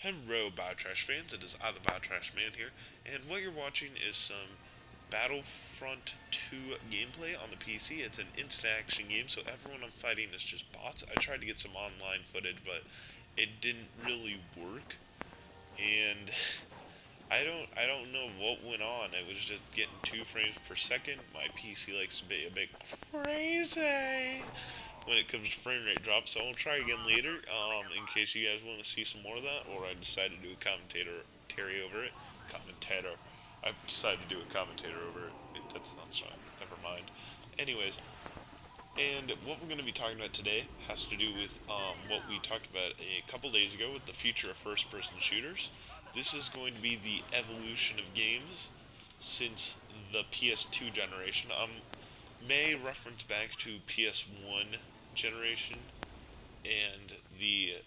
Hello, Biotrash fans. It is I, the Biotrash Man here, and what you're watching is some Battlefront 2 gameplay on the PC. It's an instant action game, so everyone I'm fighting is just bots. I tried to get some online footage, but it didn't really work, and I don't know what went on. It was just getting 2 frames per second. My PC likes to be a bit crazy when it comes to frame rate drops, so I'll try again later, in case you guys want to see some more of that, or I decide to do a commentary over it. Commentator. I've decided to do a commentator over it. That's not strong. Never mind. Anyways, and what we're going to be talking about today has to do with what we talked about a couple days ago with the future of first-person shooters. This is going to be the evolution of games since the PS2 generation. May reference back to PS1 generation and the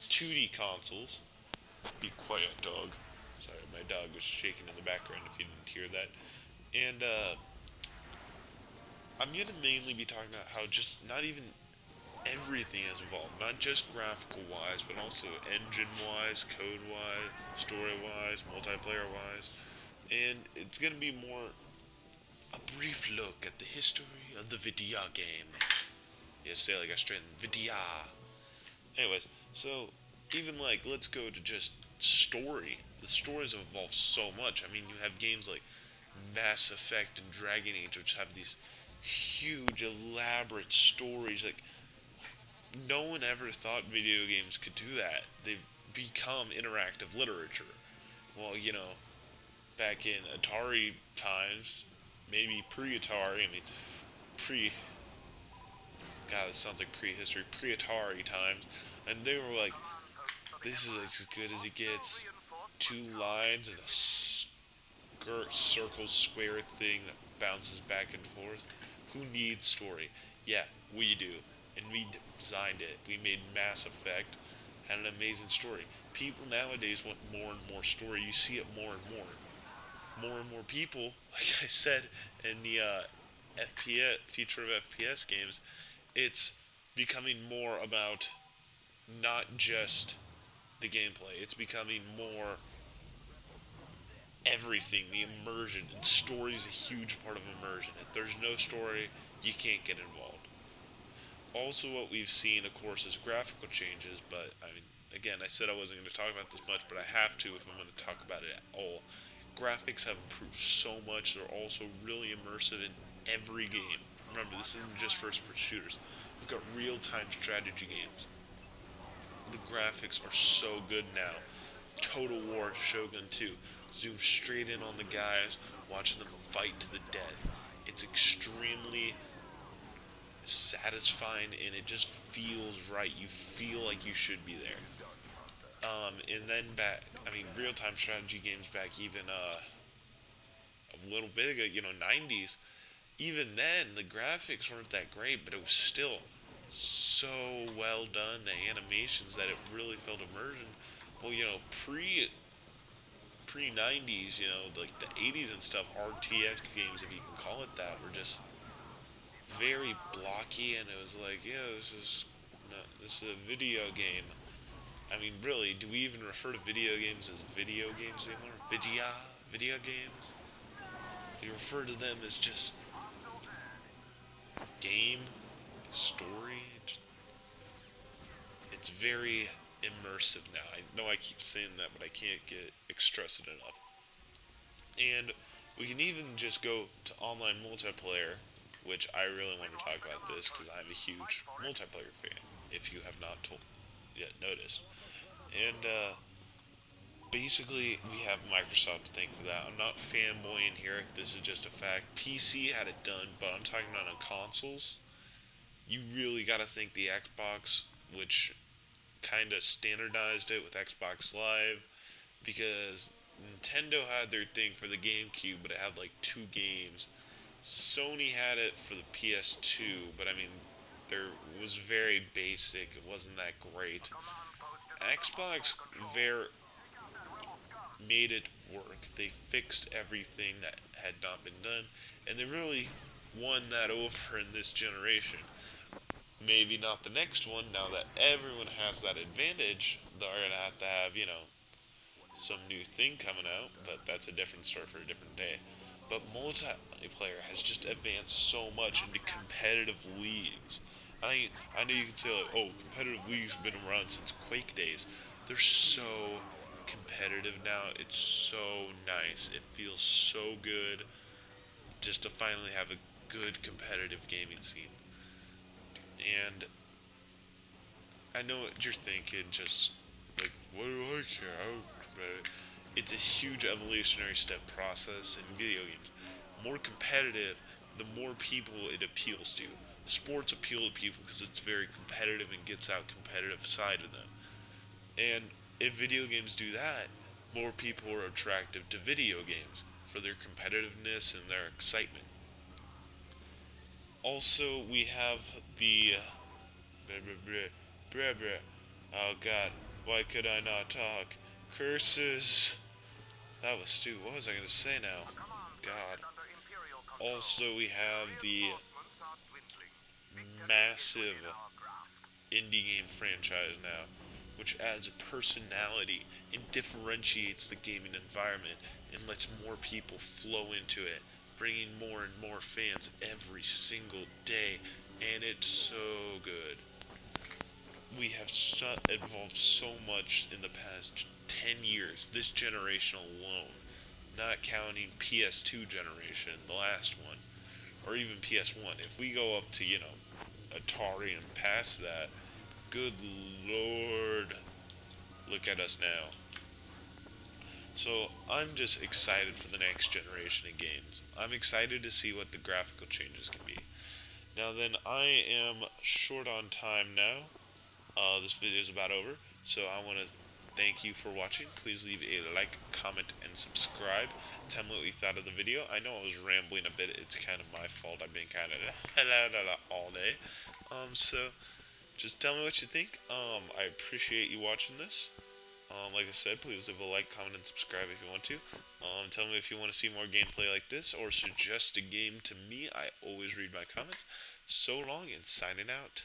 2D consoles. Be quiet, dog. Sorry, my dog was shaking in the background if you didn't hear that. And I'm going to mainly be talking about how just not even everything has evolved. Not just graphical wise, but also engine wise, code wise, story wise, multiplayer wise. And it's going to be more a brief look at the history of the video game. Yeah, say like I straighten video. Anyways, so even like let's go to just story. The stories have evolved so much. I mean, you have games like Mass Effect and Dragon Age, which have these huge, elaborate stories. Like no one ever thought video games could do that. They've become interactive literature. Well, back in Atari times, maybe pre-Atari. I mean, pre. God, this sounds like prehistory. Pre-Atari times, and they were like, "This is as good as it gets. 2 lines and a circle square thing that bounces back and forth. Who needs story? Yeah, we do, and we designed it. We made Mass Effect, had an amazing story. People nowadays want more and more story. You see it more and more. More and more people, like I said, in the FPS future of FPS games, it's becoming more about not just the gameplay. It's becoming more everything, the immersion, and story is a huge part of immersion. If there's no story, you can't get involved. Also, what we've seen, of course, is graphical changes, but I mean, again, I said I wasn't going to talk about this much, but I have to if I'm going to talk about it at all. Graphics have improved so much. They're also really immersive in every game. Remember, this isn't just first-person shooters. We've got real-time strategy games. The graphics are so good now. Total War Shogun 2. Zoom straight in on the guys, watching them fight to the death. It's extremely satisfying, and it just feels right. You feel like you should be there. And then real-time strategy games back even a little bit ago, 90s. Even then, the graphics weren't that great, but it was still so well done. The animations that it really felt immersion. Well, pre 90s, like the 80s and stuff, RTX games, if you can call it that, were just very blocky, and it was like, yeah, this is a video game. I mean, really, do we even refer to video games as video games anymore? Video games? We refer to them as just game, story. It's very immersive now. I know I keep saying that, but I can't express it enough. And we can even just go to online multiplayer, which I really want to talk about this because I'm a huge multiplayer fan, if you have not yet noticed. And basically, we have Microsoft to thank for that. I'm not fanboying here. This is just a fact. PC had it done, but I'm talking about on consoles. You really got to thank the Xbox, which kind of standardized it with Xbox Live, because Nintendo had their thing for the GameCube, but it had like 2 games. Sony had it for the PS2, but I mean, there was very basic. It wasn't that great. Xbox made it work. They fixed everything that had not been done, and they really won that over in this generation. Maybe not the next one, now that everyone has that advantage, they're gonna have to have, some new thing coming out, but that's a different story for a different day. But multiplayer has just advanced so much into competitive leagues. I know you can say like, oh, competitive leagues have been around since Quake days. They're so competitive now. It's so nice. It feels so good just to finally have a good competitive gaming scene. And I know what you're thinking, just like, what do I care? It's a huge evolutionary step process in video games. More competitive, the more people it appeals to. Sports appeal to people because it's very competitive and gets out competitive side of them. And if video games do that, more people are attracted to video games for their competitiveness and their excitement. Also, we have the oh god, why could I not talk? Curses. That was stupid. What was I gonna say now? God. Also, we have the massive indie game franchise now, which adds a personality and differentiates the gaming environment and lets more people flow into it, bringing more and more fans every single day, and it's so good. We have evolved so much in the past 10 years, this generation alone, not counting PS2 generation, the last one, or even PS1. If we go up to, Atari and past that, good lord, look at us now. So I'm just excited for the next generation of games. I'm excited to see what the graphical changes can be. Now then, I am short on time now. This video is about over, so I want to thank you for watching. Please leave a like, comment, and subscribe. Tell me what you thought of the video. I know I was rambling a bit. It's kind of my fault. I've been kind of all day. So just tell me what you think. I appreciate you watching this. Like I said, please leave a like, comment, and subscribe if you want to. Tell me if you want to see more gameplay like this or suggest a game to me. I always read my comments. So long and signing out.